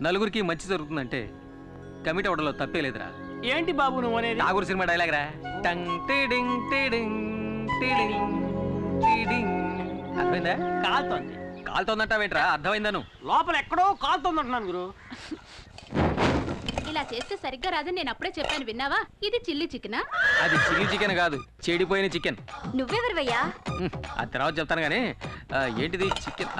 నలుగురికి మంచి జరుగుతుందంటే కమిటీ అవడంలో తప్పే లేదురా. ఏంటి బాబు నువ్వు అనేది? నాగూరు సినిమా డైలాగ్ రా. టంగ్ టిడింగ్ టిడింగ్ టిడింగ్ టిడింగ్. అర్థమైందా? కాలుతోంది. కాలుతోందంటావేంట్రా? అర్థమైందా? నువ్వు లోపల ఎక్కడో కాలుతోంది అంటున్నాను గురు. ఇలా చేస్తే సరిగ్గా రాదని నేను అప్పుడే చెప్పాను, విన్నావా? ఇది చిల్లీ చికెనా? అది చిల్లీ చికెన్ కాదు, చెడిపోయిన చికెన్. నువ్వెవరివయ్యా? ఆ తర్వాత చెప్తాను కానీ ఏంటిది చికెన్?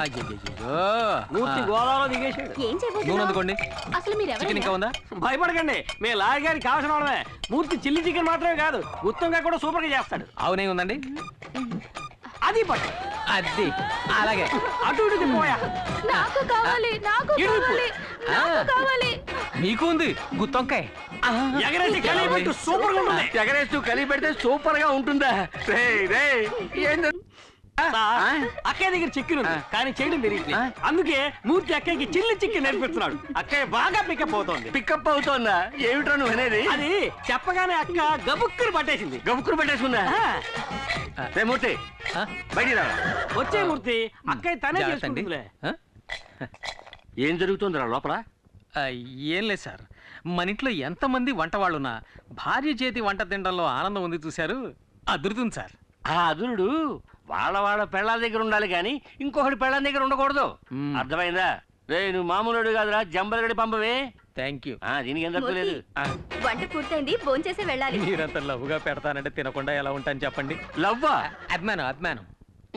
మూర్తి గోదావరిలో దిగేసాడు. ఏం నూనె అందుకోండి. అసలు మీరు చికెన్ ఇంకా ఉందా? భయపడకండి, మేము లారీ గారికి కావాల్సిన వాళ్ళమే. మూర్తి చిల్లీ చికెన్ మాత్రమే కాదు, గుత్తంగా కూడా సూపర్ గా చేస్తాడు. అవునే ఉందండి. అది పట్టు. అది అలాగే అటు ఇటు పోయా. నాకు కావాలి, నాకు కావాలి, నాకు కావాలి. నీకు ఉంది గుత్తొంకాయ. ఎగరేసి కలిపి పెట్టు, సూపర్ గా ఉంటుంది. ఎగరేస్తూ కలిపి పెడితే సూపర్ గా ఉంటుందా? అక్కయ్య దగ్గర చికెన్ ఉంది కానీ చేయడం తెలియట్లేదు. అందుకే మూర్తి అక్కయ్యకి చిల్లి చికెన్ నేర్పిస్తున్నాడు. అక్కయ్య బాగా పికప్ అవుతోంది. పికప్ అవుతోందా? ఏమిట్రా నువ్వు అనేది? అది చెప్పగానే అక్క గబుక్కుని పట్టేసింది. గబుక్కులు పెట్టేసుకుందా? మూర్తి బయటికి రా. వచ్చే మూర్తి అక్కయ్య తనే జాగ్రత్తండి. చేసుకుంటుందిలే. ఏం జరుగుతుందిరా లోపల? ఏం లేదు సార్, మన ఇంట్లో ఎంతమంది వంట వాళ్ళున్నా భార్య చేతి వంట తినడంలో ఆనందం ఉంది చూశారు, అదురుతుంది సార్. ఆ అదురుడు వాళ్ళ పెళ్ళాల దగ్గర ఉండాలి కానీ ఇంకొకటి పెళ్ళాల దగ్గర ఉండకూడదు. అర్థమైందా? రే నువ్వు మామూలుడు కాదురా, జంబలగడి పంపవే. Thank you. దీనికి ఎంత లేదు. వంట పూర్తయింది, భోంచేసి వెళ్ళాలి. మీరంత లవ్వుగా పెడతానంటే తినకుండా ఎలా ఉంటాను చెప్పండి. లవ్వా? అభిమానం అభిమానం.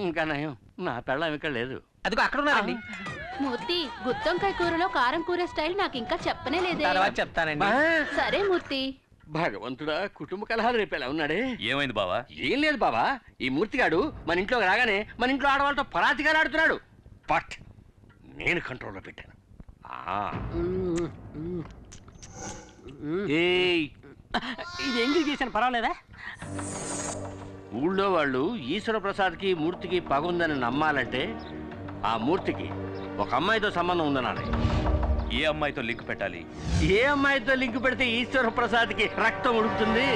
ఇంకా నయం, నా పెళ్ళం ఇక్కడ లేదు. అదిగో అక్కడ ఉన్నారండి. మూర్తి, గుత్తొంకాయ కూరలో కారం కూర స్టైల్ నాకు ఇంకా చెప్పనే లేదే. తర్వాత చెప్తానండి. సరే మూర్తి. భగవంతుడా, కుటుంబ కలహాలు రేపేలా ఉన్నాడే. ఏమైంది బావా? ఏం లేదు బాబా, ఈ మూర్తిగాడు మన ఇంట్లోకి రాగానే మన ఇంట్లో ఆడవాళ్ళతో పరాతిగారు ఆడుతున్నాడు. బట్ నేను కంట్రోల్లో పెట్టాను. ఇది ఎంగిల్ చేశాను, పర్వాలేదా? ఊళ్ళో వాళ్ళు ఈశ్వర ప్రసాద్కి మూర్తికి పగుందని నమ్మాలంటే ఆ మూర్తికి ఒక అమ్మాయితో సంబంధం ఉందనాలి. ఏ అమ్మాయితో లింక్ పెట్టాలి? ఏ అమ్మాయితో లింక్ పెడితే ఈశ్వర ప్రసాద్కి రక్తం ఉడుకుతుంది?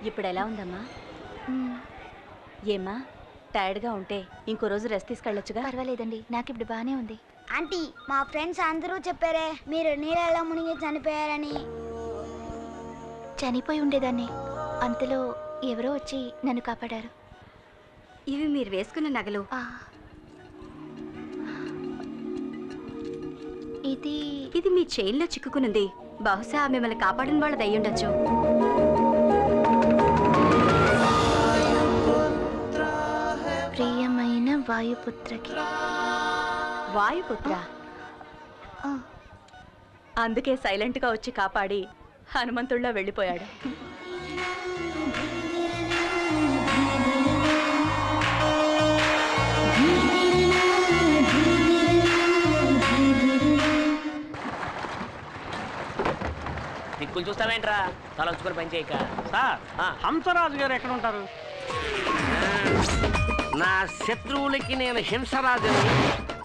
ఇప్పుడు ఎలా ఉందమ్మా? ఏమ్మా, టైర్డ్గా ఉంటే ఇంకో రోజు రెస్ట్ తీసుకెళ్ళొచ్చుగా. పర్వాలేదండి, నాకు ఇప్పుడు బాగానే ఉంది. ఆంటీ, మా ఫ్రెండ్స్ అందరూ చెప్పారే మీరు నీళ్ళలో మునిగి చనిపోయారని. చనిపోయి ఉండేదాన్ని, అంతలో ఎవరో వచ్చి నన్ను కాపాడారు. ఇవి మీరు వేసుకున్న నగలు. ఇది మీ చైన్లో చిక్కుకునుంది. బహుశా మిమ్మల్ని కాపాడిన వాళ్ళది అయ్యుండొచ్చు. ప్రియమైన వాయుపుత్రకి. వాయుపుత్ర? అందుకే సైలెంట్గా వచ్చి కాపాడి హనుమంతుడిలో వెళ్ళిపోయాడు. దిక్కులు చూస్తావేంట్రా, తలొచ్చుకొని పని చేయక. సార్, హంసరాజు గారు ఎక్కడ ఉంటారు? నా శత్రువులకి నేను హింసరాజుని,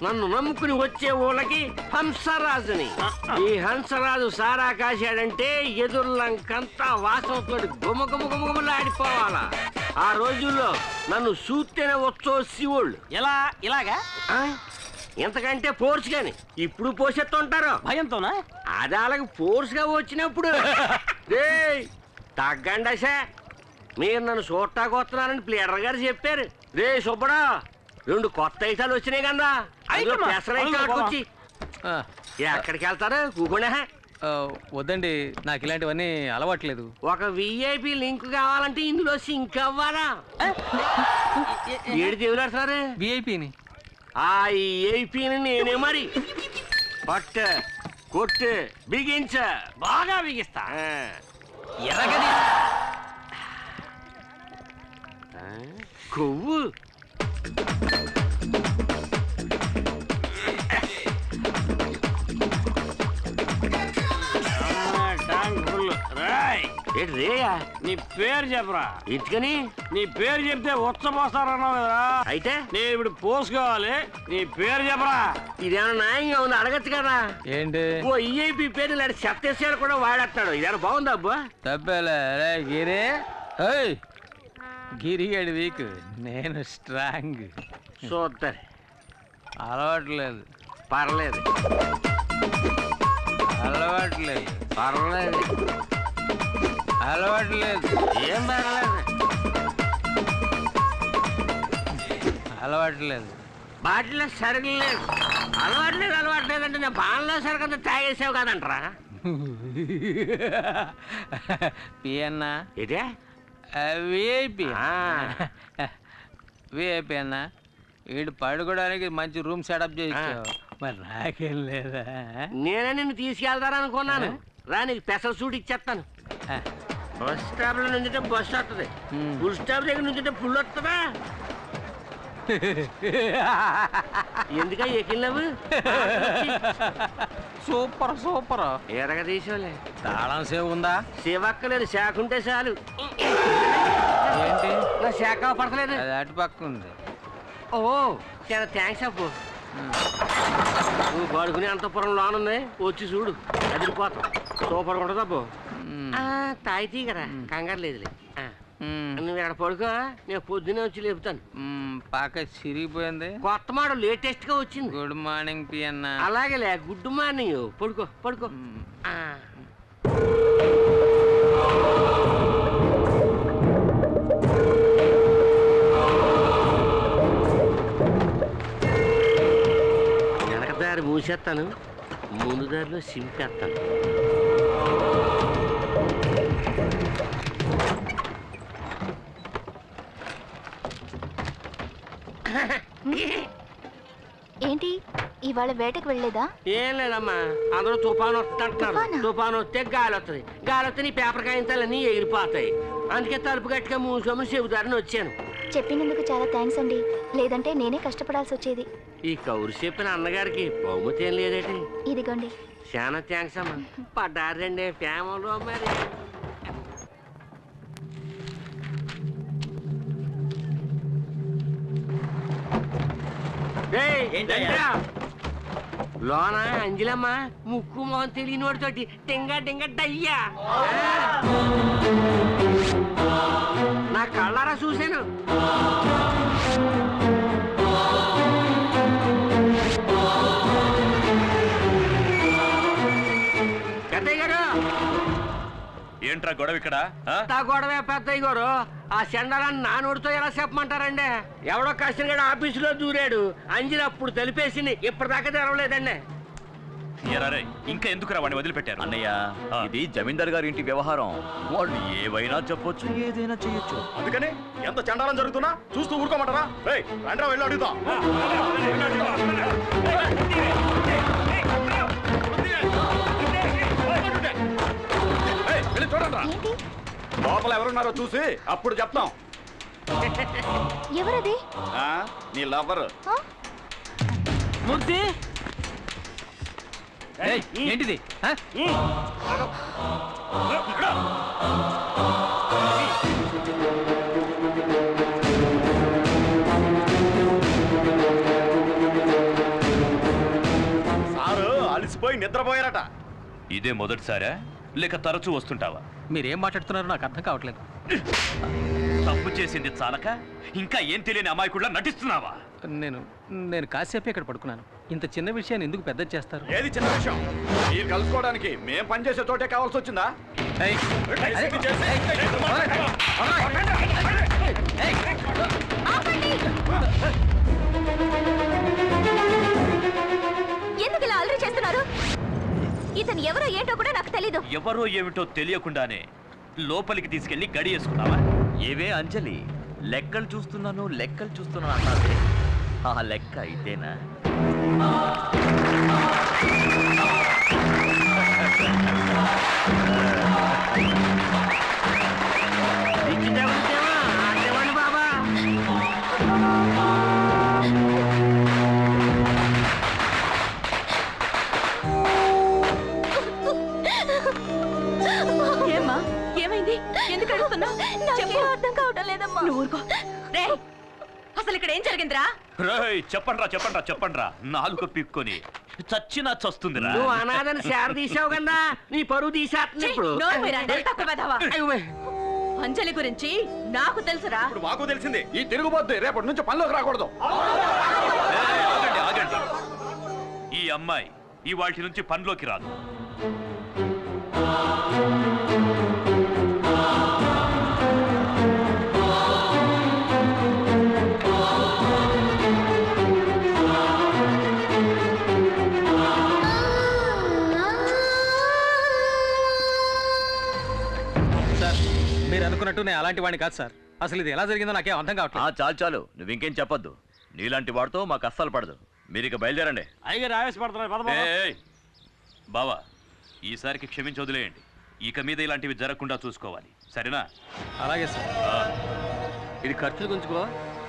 నన్ను నమ్ముకుని వచ్చే ఊళ్ళకి హంసరాజుని. ఈ హంసరాజు సారా కాశాడంటే ఎదుర్లంకంతా వాసనతో గుమగుమగుమగుమలాడిపోవాలా. ఆ రోజుల్లో నన్ను చూస్తేనే వచ్చో శివుళ్ళు. ఎలా? ఇలాగా? ఎంతకంటే ఫోర్స్ గాని ఇప్పుడు పోసేస్తుంటారు భయంతోనా? అది అలాగే ఫోర్స్ గా వచ్చినప్పుడు తగ్గండి. మీరు నన్ను చూడటానికి వస్తున్నారని ప్లేడర్ గారు చెప్పారు. రే సుబ్బడా, 2 కొత్త ఐటాలు వచ్చినాయి కదా, వచ్చి ఎక్కడికి వెళ్తారు? కూకుండా వద్దండి, నాకు ఇలాంటివన్నీ అలవాట్లేదు. ఒక విఐపి లింక్ కావాలంటే ఇందులో సింక్ అవ్వాలా? ఏడు దేవులాడుతున్నారు విఐపిని. ఆ విఐపిని నేనే మరి. పట్టు కొట్టు బిగించ, బాగా బిగిస్తా. ఎర్రగది కొవ్వు రేయా. నీ పేరు చెప్పరా. ఎందుకని? నీ పేరు చెప్తే ఉచ్చపోస్తారన్నావు కదా, అయితే నేను ఇప్పుడు పోసుకోవాలి. నీ పేరు చెప్పరా. ఇదేమన్నా న్యాయంగా ఉంది? అడగచ్చు కదా. ఏంటి? ఓ ఈఐపి పేరు లాంటి సత్యశాలు కూడా వాడేస్తాడు. ఇదేమన్నా బాగుందా అబ్బా? తప్పేలే గిరి. గిరిగాడి వీక్, నేను స్ట్రాంగ్. చూస్తారు అలవాట్లేదు. పర్లేదు అలవాట్లేదు పర్లేదు అలవాట్లేదు ఏం పర్లేదు అలవాట్లేదు బాటిలో సరుకులు లేదు అలవాట్లేదు అంటే నేను బాణలో సరుకు అంతా తాగేసావు కదంటరా పియన్నా ఇదే విఐపి ఆ. విఐపి అన్న వీడు పడుకోవడానికి మంచి రూమ్ సెటప్ చేయించావు మరి నాకేం లేదా నేనే నిన్ను తీసుకెళ్తారనుకున్నాను రా నీకు స్పెషల్ సూట్ ఇచ్చేస్తాను బస్ స్టాప్ లో నుంచుంటే బస్ వస్తుంది ఫుల్ స్టాప్ దగ్గర నుంచుంటే ఫుల్ వస్తుందా ఎందుక ఎక్కినావు సూపర్ సూపర్ ఎరగ తీసుకోలే తాళం సేవ్ ఉందా శివక్కలేదు శాఖ ఉంటే చాలు ఏంటి నా శాఖ పడతలేదు అది అటు పక్క ఉంది ఓ చాలా థ్యాంక్స్ అప్పు నువ్వు పడుకునే అంతపురం లోనుంది వచ్చి చూడు అదిరిపోతావు సూపర్గా ఉంటుంది అప్పు తాగితీ కదా కంగారు లేదులే నువ్వు ఇక్కడ పడుకో నేను పొద్దునే వచ్చి లేపుతాను పాక చిరిగిపోయింది కొత్త మోడల్ లేటెస్ట్ గా వచ్చింది గుడ్ మార్నింగ్ పియన్నా అలాగేలే గుడ్ మార్నింగ్ పడుకో పడుకో వెనక దారి మూసేస్తాను ముందు దారిలో సింపేస్తాను ఏంటి ఇవాళ వేటకు వెళ్ళలేదా? ఏం లేదమ్మా అందరూ తుఫాను వస్తుంటారు తుఫాను వస్తే గాలి వస్తుంది గాలి వస్తే నీ పేపర్ కాగితాలన్నీ ఎగిరిపోతాయి అందుకే తలుపు గట్టిగా మూసుకోమని చెబుతారని వచ్చాను చెప్పినందుకు చాలా థ్యాంక్స్ అండి, లేదంటే నేనే కష్టపడాల్సి వచ్చేది. ఈ కౌరు చెప్పిన అన్నగారికి బహుమతి ఏం లేదేటి? ఇదిగోండి. చాలా థ్యాంక్స్ అమ్మా. పడ్డారండి ఫ్యామిలీలో మరి. లోన అంజలమ్మ ముక్కు మొహం తెలియని వాడితోటి టింగా టింగా డయ్యా నా కళ్ళారా చూశాను. పెద్దయ్య గారు ఏంట్రా గొడవ ఇక్కడ? గొడవే పెద్దయ్య గారు. ఆ సెండరాన్ని నా నోటితో ఎలా చెప్పమంటారండి? ఎవడో కష్టంగా ఆఫీసులో దూరాడు, అంజలి అప్పుడు తెలిపేసింది, ఇప్పటిదాకా తెరవలేదండి. ఇంకా ఎందుకురా వాడిని వదిలిపెట్టారు? అన్నయ్య, ఇది జమీందార్ గారి ఇంటి వ్యవహారం. వాళ్ళు ఏవైనా చెప్పొచ్చు, ఏదైనా చేయొచ్చు. అందుకని ఎంత చండాలం జరుగుతున్నా చూస్తూ ఊరుకోమంటారా? రండ్రా వెళ్ళి అడుగుతా. వెళ్ళి చూడండి, లోపల ఎవరున్నారో చూసి అప్పుడు చెప్తాం. ఎవరది? నీ లవర్. ముద్ది ఏంటిది? సారు అలసిపోయి నిద్రపోయారట. ఇదే మొదటిసారా లేక తరచూ వస్తుంటావా? మీరేం మాట్లాడుతున్నారో నాకు అర్థం కావట్లేదు. తప్పు చేసింది చాలక ఇంకా ఏం తెలియని అమాయకుడిలా నటిస్తున్నావా? నేను కాసేపు ఇక్కడ పడుకున్నాను. ఇంత చిన్న విషయాన్ని ఎందుకు పెద్ద చేస్తారు? ఏది చిన్న విషయం? మీరు కలుసుకోవడానికి మేం పనిచేసే చోటే కావాల్సి వచ్చిందా? ఎందుకు ఇలా అల్లరి చేస్తున్నారు? ఇతను ఎవరో ఏంటో కూడా నాకు తెలీదు. ఎవరో ఏమిటో తెలియకుండానే లోపలికి తీసుకెళ్లి గడి వేసుకున్నావా? ఏవే అంజలి, లెక్కలు చూస్తున్నాను అన్నారే, ఆ లెక్క ఇదేనా? బాబా ఏమ్మా, ఏమైంది? ఎందుకు అడుగుతున్నావు? నాకేం అర్థం కావటం లేదమ్మా. నువ్వు ఊరుకో. రేయ్, అసలు ఇక్కడ ఏం జరిగిందిరా? చెప్పండ్రా నాలుగు పిక్కొని చచ్చినా చస్తుందిరా. నువ్వు అనాథని శార తీసావు కదా, నీ పరువు తీసేస్తుంది ఇప్పుడు. నోరు మీరా, నెల తక్కువ వెధవా. అయ్యో, అంజలి గురించి నాకు తెలుసురా. ఇప్పుడు మాకు తెలిసింది. ఈ తిరుగుబోద్ది రేపటి నుంచి పనిలోకి రాకూడదు. ఆగండి. ఈ ఈ అమ్మాయి ఇవాటి నుంచి పనిలోకి రాదు. సార్ మీరు అనుకున్నట్టు నేను అలాంటి వాడిని కాదు సార్. అసలు ఇది ఎలా జరిగిందో నాకేం అర్థం కావట్లేదు. చాలు చాలు, నువ్వు ఇంకేం చెప్పొద్దు. నీలాంటి వాడితో మాకు అస్సలు పడదు. మీరు ఇక బయలుదేరండి. అయ్యగారు ఆవేశపడుతున్నారు. ఏయ్, బావా ఈసారికి క్షమించి వదిలేయండి. ఇక మీద ఇలాంటివి జరగకుండా చూసుకోవాలి, సరేనా? అలాగే సార్. ఇది ఖర్చులు గుంచుకో,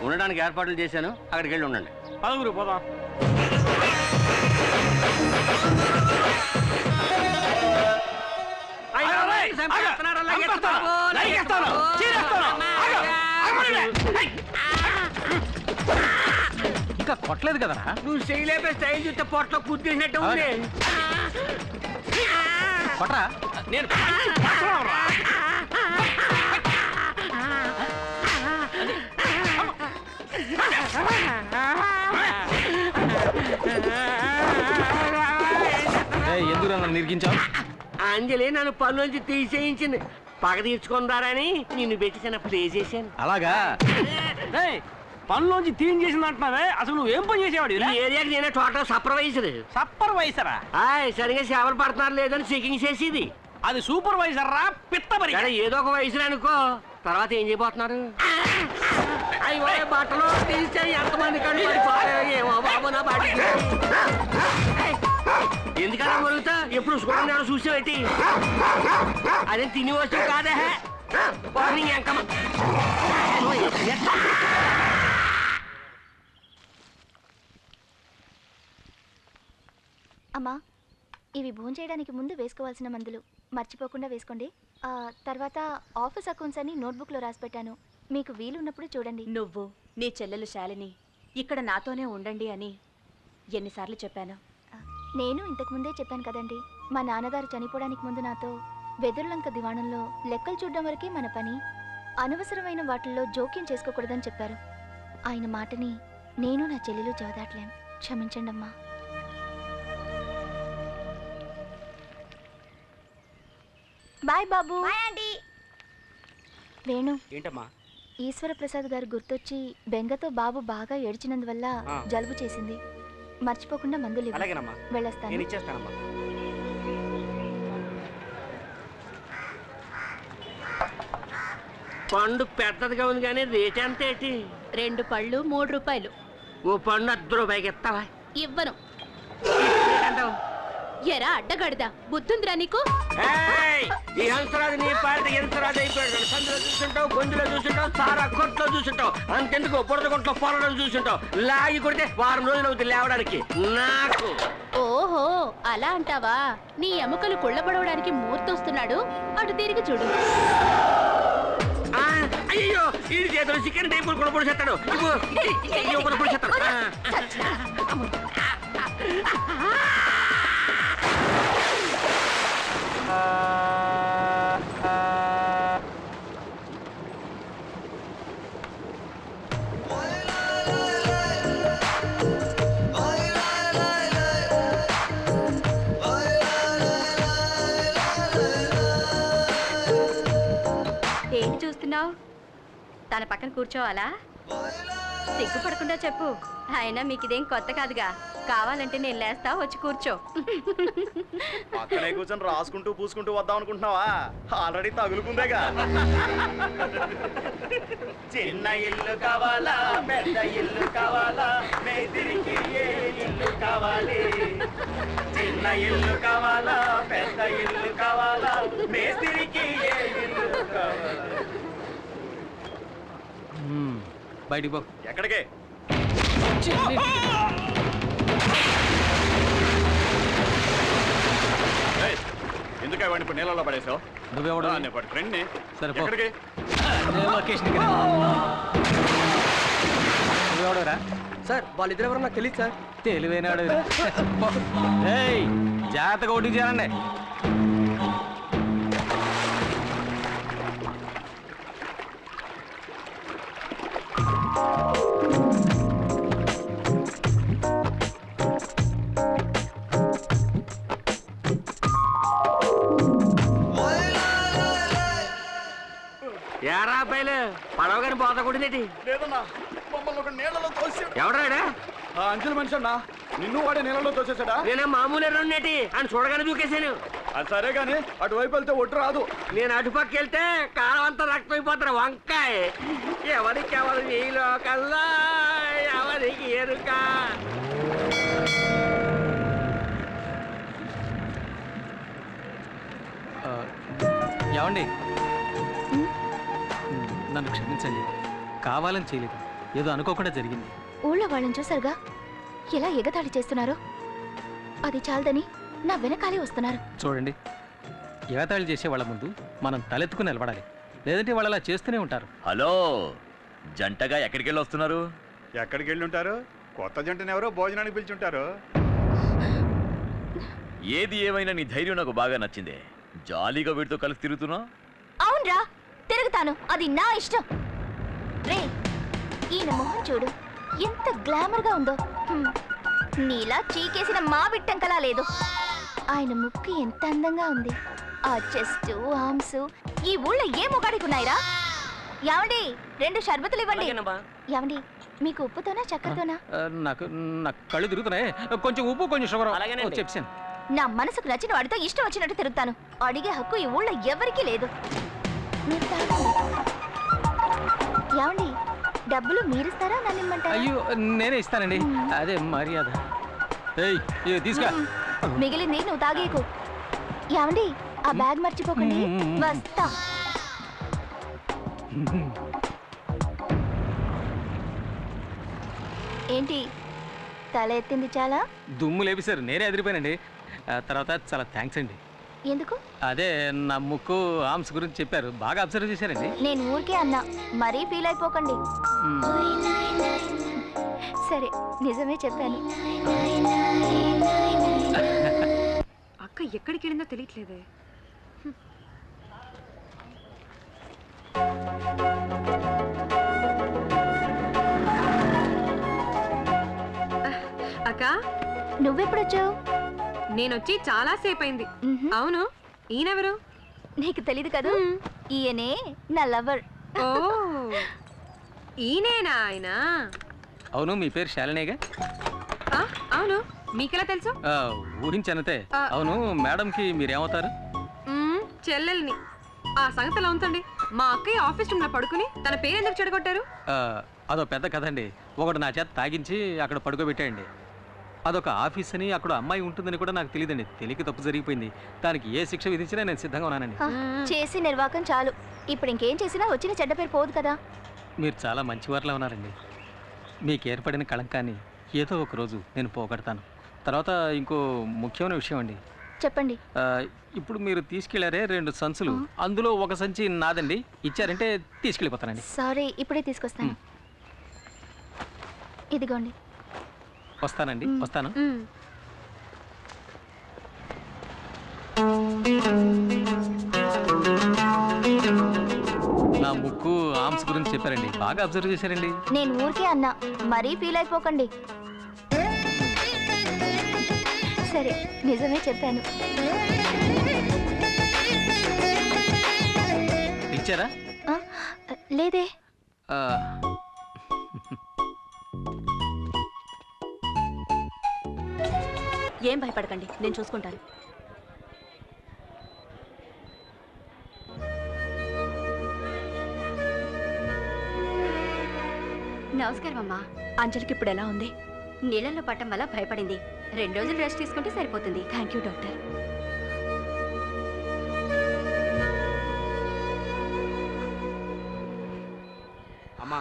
ఉండడానికి ఏర్పాట్లు చేశాను, అక్కడికి వెళ్ళి ఉండండి. పదగురు పోదాం. ఇంకా కొట్టలేదు కదరా? నువ్వు చేయలేపే స్టైల్ చూస్తే పొట్టలో కుద్దేసినట్టు ఉంది. కొట్రా. నేను ఎందుకు నన్ను నిరికించావు? అంజలి నన్ను పనులోంచి తీసేయించింది. పగ తీర్చుకుందారని నిన్ను పెట్టి చిన్న ప్లే చేశాను. అలాగా? పనులోంచి తీన్ చేసింది అంటున్నావే, అసలు నువ్వేం పని చేసేవాడు? ఈ ఏరియాకి నేనే టోటల్ సూపర్వైజర్. సూపర్వైజరా? సరిగా సేవలు పడుతున్నారు లేదని చెకింగ్ చేసేది. అది సూపర్వైజర్ రా, పిత్తమరి. ఏదో ఒక వయసులో అనుకో, తర్వాత ఏం చేయబోతున్నారు? అయ్యో బట్టలు తీస్తే ఎంతమంది ఏమో బాబు నా బాటికి. ఎందుకలా మొరుగుతా? ఎప్పుడు చూడండి చూసేవేటి? అదే తిని వస్తువు కాదే. ఎంకమ్మ అమ్మా, ఇవి భోంచేయడానికి ముందు వేసుకోవాల్సిన మందులు మర్చిపోకుండా వేసుకోండి. తర్వాత ఆఫీస్ అకౌంట్స్ అని నోట్బుక్లో రాసి పెట్టాను, మీకు వీలున్నప్పుడు చూడండి. నువ్వు నీ చెల్లెలు శాలిని ఇక్కడ నాతోనే ఉండండి అని ఎన్నిసార్లు చెప్పాను? నేను ఇంతకుముందే చెప్పాను కదండి, మా నాన్నగారు చనిపోవడానికి ముందు నాతో వెదురులంక దివాణంలో లెక్కలు చూడడం వరకే మన పని, అనవసరమైన వాటిల్లో జోక్యం చేసుకోకూడదని చెప్పారు. ఆయన మాటని నేను నా చెల్లెలు జవదాట్లేం. క్షమించండి అమ్మా. బాయ్ బాబు. వేణు, ఏంటమ్మా? ఈశ్వర ప్రసాద్ గారు గుర్తొచ్చి బెంగతో బాబు బాగా ఏడ్చినందువల్ల జలుబు చేసింది. మర్చిపోకుండా మందులు ఇవ్వు. అలాగేనమ్మా, వెళ్ళొస్తాను. నేను ఇచ్చేస్తానమ్మా. పండు పెద్దదిగా ఉంది కానీ రేట్ ఎంత ఏంటి? 2 పళ్ళు 3 రూపాయలు. ఓ పండు 10 రూపాయకి ఇస్తావా? ఇవ్వను. ఎరా అడ్డగడదా, బుద్ధుందిరా నీకు? ఈ హంసరాజు నీ పార్టీ హంసరాజు అయిపోయాడు. సందులో చూసుంటావు, గొంతులో చూసుంటావు, సారా కొట్లో చూసుంటావు, అంతెందుకు బురద కొట్లో పొలం చూసుంటావు. లాగి కొడితే వారం రోజులు అవుతుంది లేవడానికి. నాకు ఓహో అలా అంటావా? నీ ఎముకలు కుళ్ళబడవడానికి మూర్తొస్తున్నాడు, అటు తిరిగి చూడు. అయ్యో ఈ చేతులు చికెన్ టైపులు కూడా పొడి చేస్తాడు. పొడి చేస్తాడు. ఏంటి చూస్తున్నావు? తన పక్కన కూర్చోవాలా? సిగ్గుపడకుండా చెప్పు. అయినా మీకు ఇదేం కొత్త కాదుగా. కావాలంటే నేను లేస్తా, వచ్చి కూర్చో. అక్కడే కూర్చొని రాసుకుంటూ పూసుకుంటూ వద్దాం అనుకుంటున్నావా? ఆల్రెడీ తగులుకుందేగా. చిన్న ఇల్లు కావాలా, పెద్ద ఇల్లు కావాలా, మేస్త్రికి ఏ ఇల్లు కావాలి? చిన్న ఇల్లు కావాలా, పెద్ద ఇల్లు కావాలా, మేస్త్రికి ఏ ఇల్లు కావాలి? బయటికి పో. ఎక్కడికే? ఎందుకే వాడిని ఇప్పుడు నీళ్ళలో పడేసావు? నువ్వెవడు? ఫ్రెండ్ని. సరే పో. ఎక్కడికి? నువ్వెవడరా? సార్ వాళ్ళిద్దరు ఎవరో నాకు తెలియదు సార్. తెలివైనాడు. జాగ్రత్తగా ఓటింగ్ చేయాలండి. రారా అబ్బాయిలు పడవ గారి పోత కొట్టిందేటి లేదన్నా మమ్మల్ని ఒక నీళ్ళలో తోసాడు. ఎవడాడా ఆ అంచెల మనిషి అన్నా నిన్ను వాడే నీళ్ళలో తోసేసాడా? నేనే మామూలు రెండేటి అని చూడగానే దూకేశాను. అది సరే గాని అటువైపు వెళ్తే ఒట్టు రాదు. నేను అటుపక్క వెళ్తే కాలం అంతా రక్తమైపోతారు వంకాయ. ఎవరికి ఎవరు ఈ లోకల్లా ఎవరికి ఎరుక. ఏమండి నన్ను క్షమించండి, కావాలని చేయలేదు, ఏదో అనుకోకుండా జరిగింది. ఊళ్ళో వాళ్ళని చూసారుగా ఎలా ఎగతాళి చేస్తున్నారో. అది చాలదని నా వెనకాలే వస్తున్నారు. చూడండి, ఎగతాళి చేసే వాళ్ళ ముందు మనం తలెత్తుకుని నిలబడాలి, లేదంటే వాళ్ళు అలా చేస్తూనే ఉంటారు. హలో, జంటగా ఎక్కడికి వెళ్ళి వస్తున్నారు? ఎక్కడికి వెళ్ళి ఉంటారు? కొత్త జంటని ఎవరో భోజనానికి పిలిచుంటారు. ఏది ఏమైనా నీ ధైర్యం నాకు బాగా నచ్చిందే. జాలీగా వీడితో కలిసి తిరుగుతున్నా. అవునరా, తిరుగుతాను, అది నా ఇష్టం. రే, ఈయన మొహం చూడు, ఎంత గ్లామర్ గా ఉందో. నీలా చీకేసిన మా బిట్టంకలా లేదు. ఆయన ముక్కు ఎంత అందంగా ఉంది. ఆ చెస్ట్, ఆర్మ్స్ ఈ ఊళ్ళో ఏ మొగాడికున్నాయిరా? యావండి, 2 షర్బతులు ఇవ్వండి. యావండి, మీకు ఉప్పుతోనా చక్కెరతోనా? నాకు కళ్ళు తిరుగుతున్నాయి, కొంచెం ఉప్పు కొంచెం షుగర్ చెప్పాను. నా మనసుకు నచ్చిన వాడితో ఇష్టం వచ్చినట్టు తిరుగుతాను. అడిగే హక్కు ఈ ఊళ్ళో ఎవరికీ లేదు. మీరు తాగండి. యావండి, డబ్బులు మీరిస్తారా నన్ను ఇమ్మంటారా? అయ్యో, నేనే ఇస్తానండి, అదే మర్యాద. ఏయ్, ఇదిగో తీసుకో. మిగిలింది నువ్వు తాగేకు. యావండి, ఆ బ్యాగ్ మర్చిపోకండి. వస్తా. ఏంటి తల ఎత్తింది చాలా? దుమ్ము లేపిసారు, నేనే ఎదిరిపోయానండి. తర్వాత చాలా థ్యాంక్స్ అండి. ఎందుకు? అదే నా ముక్కు ఆర్మ్స్ గురించి చెప్పారు, బాగా అబ్జర్వ్ చేశారండి. నేను ఊరికే అన్నా, మరీ ఫీల్ అయిపోకండి. సరే, నిజమే చెప్పాను. అక్క ఎక్కడికి వెళ్ళిందో తెలియట్లేదే. అక్క, నువ్వెప్పుడొచ్చావు? నేనొచ్చి చాలా సేపు అయింది. అవును, ఈయనెవరు? నీకు తెలీదు కదా, ఈయనే నా లవర్. ఓ, ఈయనేనా ఆయన? అవును, మీ పేరు శాలినేగా? అవును, మీకెలా తెలుసు? ఊహించనతే. అవును, మేడంకి మీరేమవుతారు? చెల్లెల్ని. ఆ సంగతిలో ఉంచండి. మా అక్కయ్య ఆఫీస్ రూమ్ లో పడుకుని తన పేరు ఎందుకు చెడగొట్టారు? అదో పెద్ద కథ అండి. ఒకడు నా చేత తాగించి అక్కడ పడుకోబెట్టాయండి. అదొక ఆఫీస్ అని, అక్కడ అమ్మాయి ఉంటుందని కూడా నాకు తెలియదండి. తెలియక తప్పు జరిగిపోయింది. దానికి ఏ శిక్ష విధించినా నేను సిద్ధంగా ఉన్నానండి. చేసి నిర్వాకం చాలు. ఇప్పుడు ఇంకేం చేసినా వచ్చిన చెడ్డ పేరు పోదు కదా. మీరు చాలా మంచివారిలా ఉన్నారండి. మీకు ఏర్పడిన కళంకాన్ని ఏదో ఒక రోజు నేను పోగొడతాను. తర్వాత ఇంకో ముఖ్యమైన విషయం అండి. చెప్పండి. ఇప్పుడు మీరు తీసుకెళ్లారే 2 సంచులు, అందులో ఒక సంచి నాదండి. ఇచ్చారంటే తీసుకెళ్ళిపోతానండి. సారీ, ఇప్పుడే తీసుకొస్తాను. ఇదిగోండి. వస్తానండి, వస్తాను. నా ముక్కు ఆర్మ్స్ గురించి చెప్పారండి, బాగా అబ్జర్వ్ చేశారండి. నేను ఊరికే అన్నా, మరీ ఫీల్ అయిపోకండి. సరే, నిజమే చెప్పాను. ఇచ్చారా? లేదే. ఏం భయపడకండి, నేను చూసుకుంటాను. నమస్కారం అమ్మా. అంజలికి ఇప్పుడు ఎలా ఉంది? నీళ్ళల్లో పట్టం వల్ల భయపడింది. 2 రోజులు రెస్ట్ తీసుకుంటే సరిపోతుంది. Thank you doctor. అమ్మా,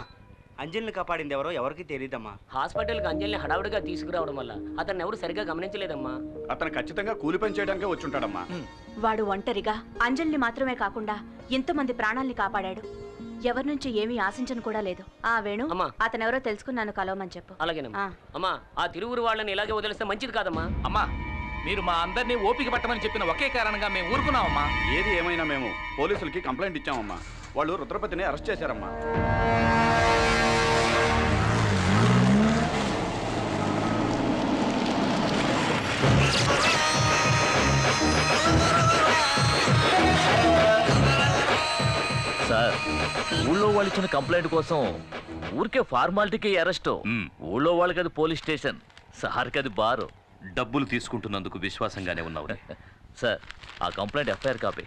అంజలిని కాపాడింది ఎవరో ఎవరికి తెలియదమ్మా. హాస్పిటల్కి అంజలిని హడావుడిగా తీసుకురావడం వల్ల అతన్ని ఎవరు సరిగ్గా గమనించలేదమ్మా. అతను ఖచ్చితంగా కూలి పని చేయడానికే వచ్చుంటాడమ్మా. వాడు ఒంటరిగా అంజలిని మాత్రమే కాకుండా ఎంతమంది ప్రాణాల్ని కాపాడాడు. ఎవరి నుంచి ఏమీ ఆశించను కూడా లేదు. వేణు, అతనెవరో తెలుసుకున్నాను, కలవమని చెప్పు. అలాగేనమ్మా. అమ్మా, ఆ తిరువురు వాళ్ళని ఇలాగే వదిలేస్తే మంచిది కాదమ్మా. అమ్మా, మీరు మా అందరినీ ఓపిక పట్టమని చెప్పిన ఒకే కారణంగా మేము ఊరుకున్నామమ్మా. ఏది ఏమైనా మేము పోలీసులకి కంప్లైంట్ ఇచ్చామమ్మా. వాళ్ళు రుద్రపతిని అరెస్ట్ చేశారమ్మా. సార్ ఊళ్ళో వాళ్ళు ఇచ్చిన కంప్లైంట్ కోసం ఊరికే ఫార్మాలిటీకి అరెస్ట్. ఊళ్ళో వాళ్ళకి అది పోలీస్ స్టేషన్, సార్కి అది బారు. డబ్బులు తీసుకుంటున్నందుకు విశ్వాసంగానే ఉన్నావు. సార్ ఆ కంప్లైంట్ ఎఫ్ఐఆర్ కాపీ.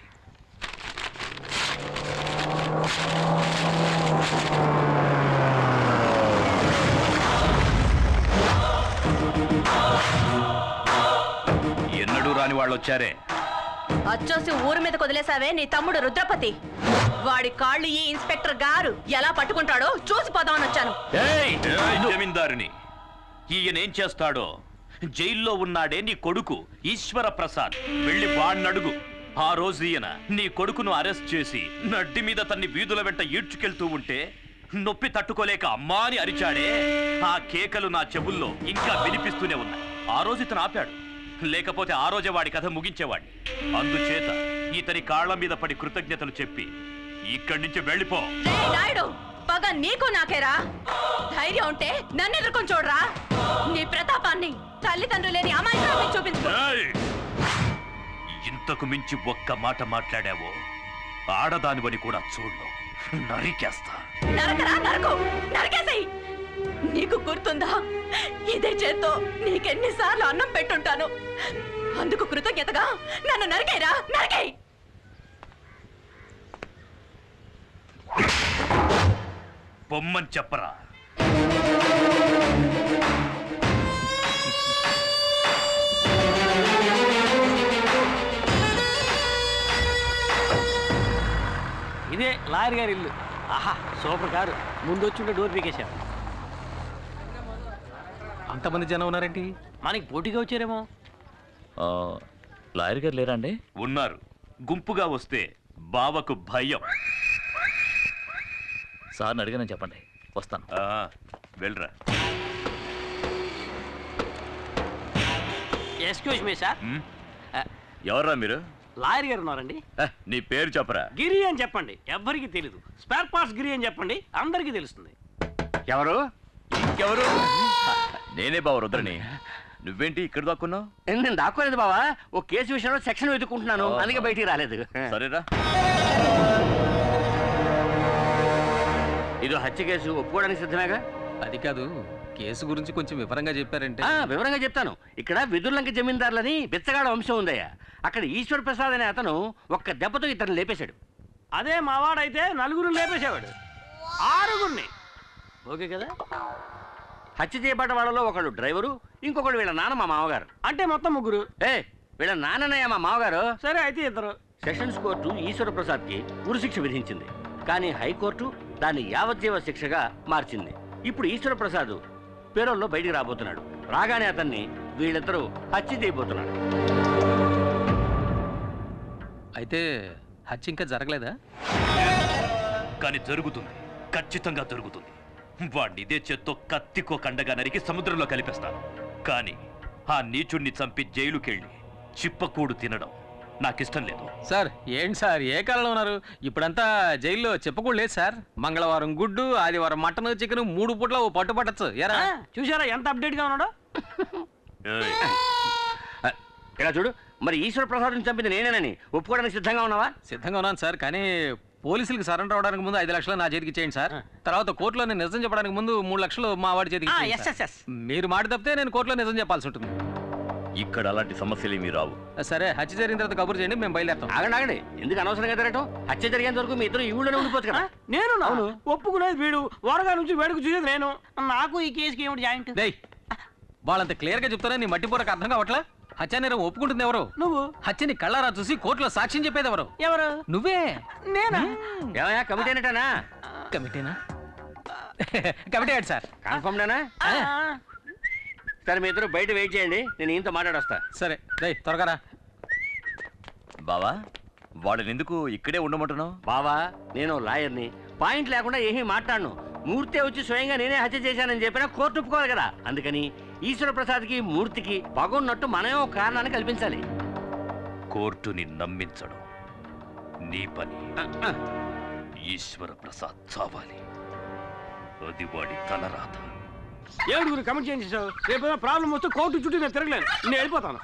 ఎన్నడూ రాని వాళ్ళు వచ్చారే. అచ్చోసి ఊరి మీద వదిలేసావే నీ తమ్ముడు రుద్రపతి. వాడి కాళ్ళు ఈ ఇన్స్పెక్టర్ గారు ఎలా పట్టుకుంటాడో చూసి పోదామని వచ్చాను. జమీందారుని ఈయనేం చేస్తాడో. జైల్లో ఉన్నాడే నీ కొడుకు ఈశ్వర ప్రసాద్, వెళ్ళి వాణ్ణడుగు. ఆ రోజు ఈయన నీ కొడుకును అరెస్ట్ చేసి నడ్డి మీద తన్ని వీధుల వెంట ఈడ్చుకెళ్తూ ఉంటే నొప్పి తట్టుకోలేక అమ్మా అని అరిచాడే. ఆ కేకలు నా చెవుల్లో ఇంకా వినిపిస్తూనే ఉన్నాయి. ఆ రోజు ఇతను ఆపాడు, లేకపోతే ఆ రోజే వాడి కథ ముగించేవాడిని. అందుచేత ఇతని కాళ్ల మీద పడి కృతజ్ఞతలు చెప్పి ఇక్కడి నుంచి వెళ్ళిపో. నాయుడు, పగ నీకు నాకేరా. ధైర్యం ఉంటే నన్ను ఎదుర్కొని చూడరా. నీ ప్రతాపాన్ని తల్లిదండ్రులు లేని అమాయకురాలికి చూపించుకో. ఇంతకు మించి ఒక్క మాట మాట్లాడావో ఆడదానివని కూడా చూడు, నరికేస్తా. నరకరా, నరకు, నరికేసేయ్. నీకు గుర్తుందా, ఇదే చేత్తో నీకెన్నిసార్లు అన్నం పెట్టుంటాను. అందుకు కృతజ్ఞతగా నన్ను నరికేరా, నరికేయ్. బొమ్మని చెప్పరా. ఇదే లాయర్ గారి ఇల్లు. ఆహా, సూపర్ కారు. ముందు వచ్చి డోర్ పీకేశారు. అంతమంది జనం ఉన్నారేంటి? మనకి పోటీగా వచ్చారేమో. లాయర్ గారు లేరా అండి? ఉన్నారు. గుంపుగా వస్తే బావకు భయం. సార్ని అడిగానని చెప్పండి, వస్తాను. వెళ్ళరా. Excuse me sir. ఎవర్రా మీరు? లాయర్ గారు ఉన్నారండి. నీ పేరు చెప్పరా. గిరి అని చెప్పండి, ఎవ్వరికి తెలీదు. స్పేర్ పార్ట్స్ గిరి అని చెప్పండి, అందరికీ తెలుస్తుంది. ఎవరు? ఇంకెవరు? నేనే బావ రుద్రని. నువ్వేంటి ఇక్కడ దాక్కున్నావు? నేను దాక్కోలేదు బావా, ఓ కేసు విషయంలో సెక్షన్ వెతుక్కుంటున్నాను, అందుకే బయటికి రాలేదు. సరేరా. ఇదో హత్య కేసు, ఒప్పుకోవడానికి సిద్ధమేగా? అది కాదు, కేసు గురించి కొంచెం వివరంగా చెప్పారంటే. వివరంగా చెప్తాను. ఇక్కడ వెదుర్లంక జమీందారులని బిచ్చగాడ వంశం ఉందయ్యా. అక్కడ ఈశ్వర్ ప్రసాద్ అనే అతను ఒక్క దెబ్బతో ఇతను లేపేశాడు. అదే మావాడైతే నలుగురు లేపేసేవాడు, 6గురిని. ఓకే కదా? హత్య చేయబడ్డ వాళ్ళలో ఒకళ్ళు డ్రైవరు, ఇంకొకడు వీళ్ళ నాన్న మా మామగారు. అంటే మొత్తం 3. వీళ్ళ నాన్ననయ్య మా మామగారు. సరే అయితే 2. సెషన్స్ కోర్టు ఈశ్వర ప్రసాద్కి ఉరిశిక్ష విధించింది, కానీ హైకోర్టు దాన్ని యావజ్జీవ శిక్షగా మార్చింది. ఇప్పుడు ఈశ్వర ప్రసాద్ పేరోల్లో బయటికి రాబోతున్నాడు. రాగానే అతన్ని వీళ్ళిద్దరూ హత్య చేయబోతున్నాడు. అయితే హత్య ఇంకా జరగలేదా? కానీ జరుగుతుంది, ఖచ్చితంగా జరుగుతుంది. వాడిని ఇదే చేత్తో కత్తికో కండగా నరికి సముద్రంలో కలిపేస్తాను. కానీ ఆ నీచుణ్ణి చంపి జైలుకెళ్ళి చిప్పకూడు తినడం నాకిష్టం లేదు. సార్ ఏంటి సార్, ఏ కాలంలో ఉన్నారు? ఇప్పుడంతా జైల్లో చెప్పకూడదు లేదు సార్. మంగళవారం గుడ్డు, ఆదివారం మటన్, చికెన్ 3 పూట్ల ఓ పట్టు పట్టచ్చు. ఎరా చూసారా ఎంత అప్డేట్ గా ఉన్నాడో? ఇలా చూడు, మరి ఈశ్వర ప్రసాద్ని చంపింది నేనేనని ఒప్పుకోవడానికి సిద్ధంగా ఉన్నావా? సిద్ధంగా ఉన్నాను సార్, కానీ పోలీసులకు సరెండర్ అవడానికి ముందు 5 లక్షలు నా చేతికి ఇచ్చేయండి సార్. తర్వాత కోర్టులో నేను నిజం చెప్పడానికి ముందు 3 లక్షలు మా వాడి చేతికి ఇచ్చేయండి సార్. మీరు మాట తప్పితే నేను కోర్టులో నిజం చెప్పాల్సి ఉంటుంది. ఇక్కడ అలాంటి సమస్యలు ఏమీ రావు. సరే, హత్య జరిగిన తర్వాత కబురు చేయండి, మేము బయలుదేరుతాం. ఆగండి, ఎందుకు అనవసరంగా తిరగటం? హత్య జరిగేంత వరకు మీ ఇద్దరు ఈ ఊళ్ళోనే ఉండిపోవచ్చు కదా. నేను ఒప్పుకునేది వీడు, వరగా నుంచి వేడుకు చూసేది నేను. నాకు ఈ కేసుకి ఏమిటి జాయింట్? వాళ్ళంత క్లియర్ గా చెప్తారా, నీ మట్టిపూరకు అర్థం కావట్లా? హత్య నేరం ఒప్పుకుంటుంది ఎవరు? నువ్వు. హత్యని కళ్ళారా చూసి కోర్టులో సాక్ష్యం చెప్పేది ఎవరు? ఎవరు? నువ్వే. నేనా? ఏమయ్యా, కమిటీ అనేటానా? కమిటీనా? కమిటీ ఏంటి సార్? కన్ఫర్మ్డేనా? సరే, మీ ఇద్దరు బయట వెయిట్ చేయండి, నేను ఈయనతో మాట్లాడొస్తా. సరే, త్వరగా రా. బావా, వాడిని ఎందుకు ఇక్కడే ఉండమంటున్నావు? బావా, నేను లాయర్ని, పాయింట్ లేకుండా ఏమీ మాట్లాడను. మూర్తి వచ్చి స్వయంగా నేనే హత్య చేశానని చెప్పినా కోర్టు ఒప్పుకోవాలి కదా. అందుకని ఈశ్వర ప్రసాద్కి మూర్తికి పగున్నట్టు మనమే ఒక కారణాన్ని కల్పించాలి. కోర్టుని నమ్మించడం నీ పని. ఈశ్వర ప్రసాద్ చావాలి, అది వాడి తలరాత. 7 కమెంట్ చేయించావు. రేపు ప్రాబ్లం వస్తే కోర్టు చుట్టూ నేను తిరగలేను, నేను వెళ్ళిపోతాను.